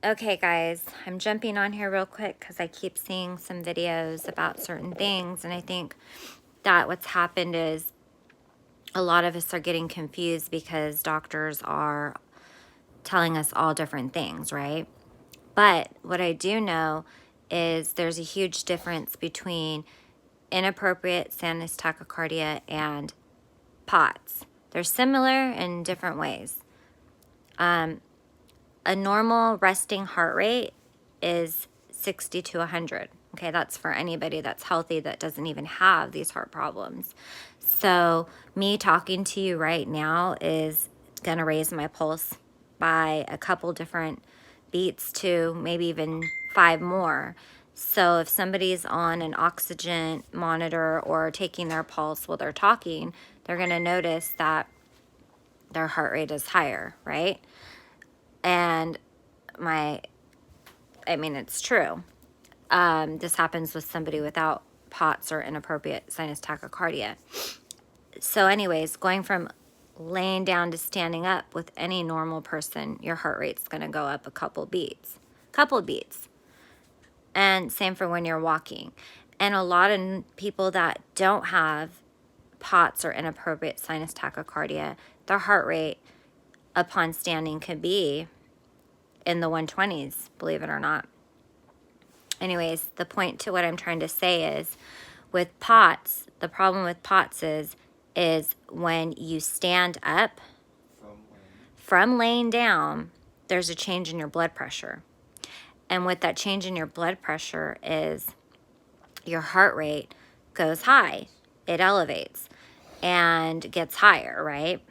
Okay, guys, I'm jumping on here real quick because I keep seeing some videos about certain things, and I think that what's happened is a lot of us are getting confused because doctors are telling us all different things, right? But what I do know is there's a huge difference between inappropriate sinus tachycardia and POTS. They're similar in different ways. A normal resting heart rate is 60 to 100. Okay, that's for anybody that's healthy that doesn't even have these heart problems. So me talking to you right now is going to raise my pulse by a couple different beats to maybe even 5 more. So if somebody's on an oxygen monitor or taking their pulse while they're talking, they're going to notice that their heart rate is higher, right? And it's true. This happens with somebody without POTS or inappropriate sinus tachycardia. So anyways, going from laying down to standing up with any normal person, your heart rate's going to go up a couple beats. And same for when you're walking. And a lot of people that don't have POTS or inappropriate sinus tachycardia, their heart rate upon standing could be in the 120s, believe it or not. Anyways, the point to what I'm trying to say is with POTS, the problem with POTS is when you stand up from laying down, there's a change in your blood pressure. And with that change in your blood pressure is your heart rate goes high. It elevates and gets higher, right?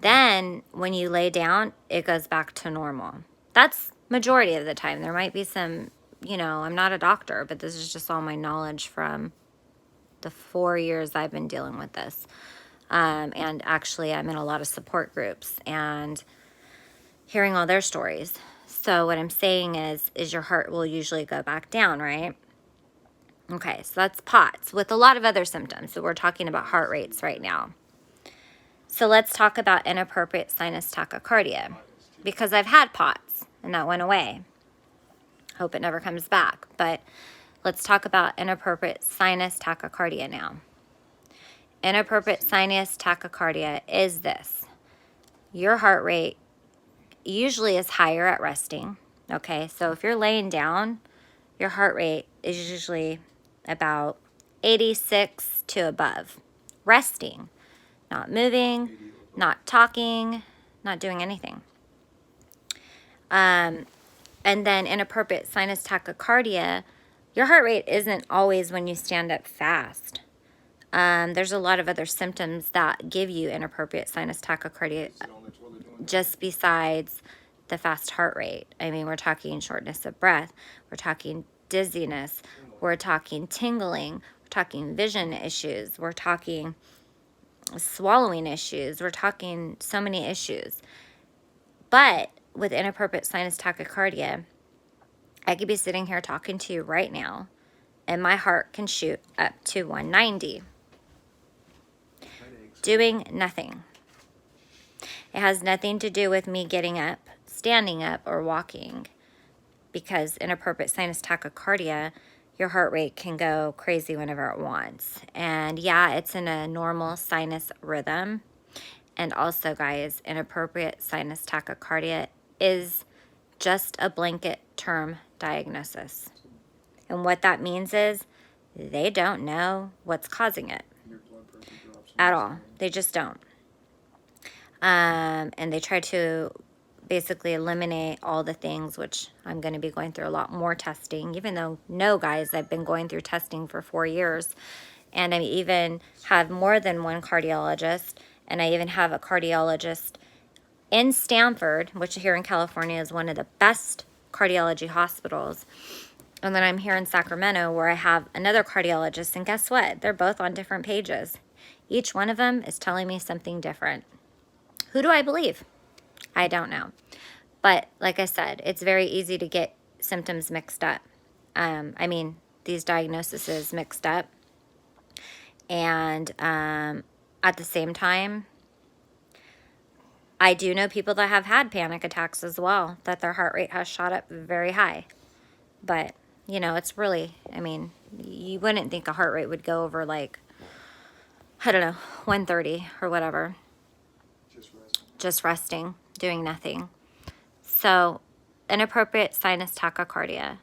Then when you lay down, it goes back to normal. That's majority of the time. There might be some, I'm not a doctor, but this is just all my knowledge from the 4 years I've been dealing with this. And actually, I'm in a lot of support groups and hearing all their stories. So what I'm saying is your heart will usually go back down, right? Okay, so that's POTS with a lot of other symptoms. So we're talking about heart rates right now. So let's talk about inappropriate sinus tachycardia because I've had POTS and that went away. Hope it never comes back. But let's talk about inappropriate sinus tachycardia now. Inappropriate sinus tachycardia is this. Your heart rate usually is higher at resting. Okay, so if you're laying down, your heart rate is usually about 86 to above. Resting, not moving, not talking, not doing anything. And then inappropriate sinus tachycardia, your heart rate isn't always when you stand up fast. There's a lot of other symptoms that give you inappropriate sinus tachycardia just besides the fast heart rate. I mean, we're talking shortness of breath, we're talking dizziness, we're talking tingling, we're talking vision issues, we're talking swallowing issues, we're talking so many issues. But with inappropriate sinus tachycardia, I could be sitting here talking to you right now and my heart can shoot up to 190 doing nothing. It has nothing to do with me getting up, standing up, or walking, because inappropriate sinus tachycardia, your heart rate can go crazy whenever it wants. And yeah, it's in a normal sinus rhythm. And also, guys, inappropriate sinus tachycardia is just a blanket term diagnosis. And what that means is they don't know what's causing it at all. They just don't. And they try to basically eliminate all the things, which I'm going to be going through a lot more testing, even though, no, guys, I've been going through testing for 4 years. And I even have more than one cardiologist. And I even have a cardiologist in Stanford, which here in California is one of the best cardiology hospitals. And then I'm here in Sacramento where I have another cardiologist. And guess what? They're both on different pages. Each one of them is telling me something different. Who do I believe? I don't know. But like I said, it's very easy to get symptoms mixed up. These diagnoses mixed up. And at the same time, I do know people that have had panic attacks as well, that their heart rate has shot up very high. But, you know, it's really, I mean, you wouldn't think a heart rate would go over like, I don't know, 130 or whatever. Just resting, doing nothing. So, inappropriate sinus tachycardia.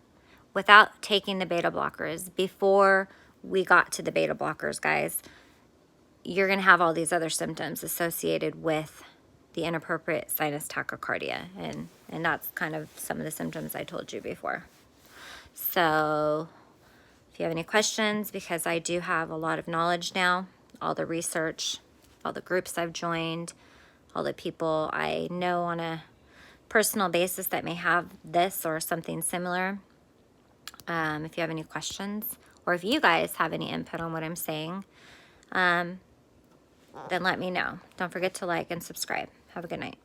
Without taking the beta blockers, before we got to the beta blockers, guys, you're going to have all these other symptoms associated with the inappropriate sinus tachycardia. And that's kind of some of the symptoms I told you before. So if you have any questions, because I do have a lot of knowledge now, all the research, all the groups I've joined, all the people I know on a personal basis that may have this or something similar. If you have any questions, or if you guys have any input on what I'm saying, then let me know. Don't forget to like and subscribe. Have a good night.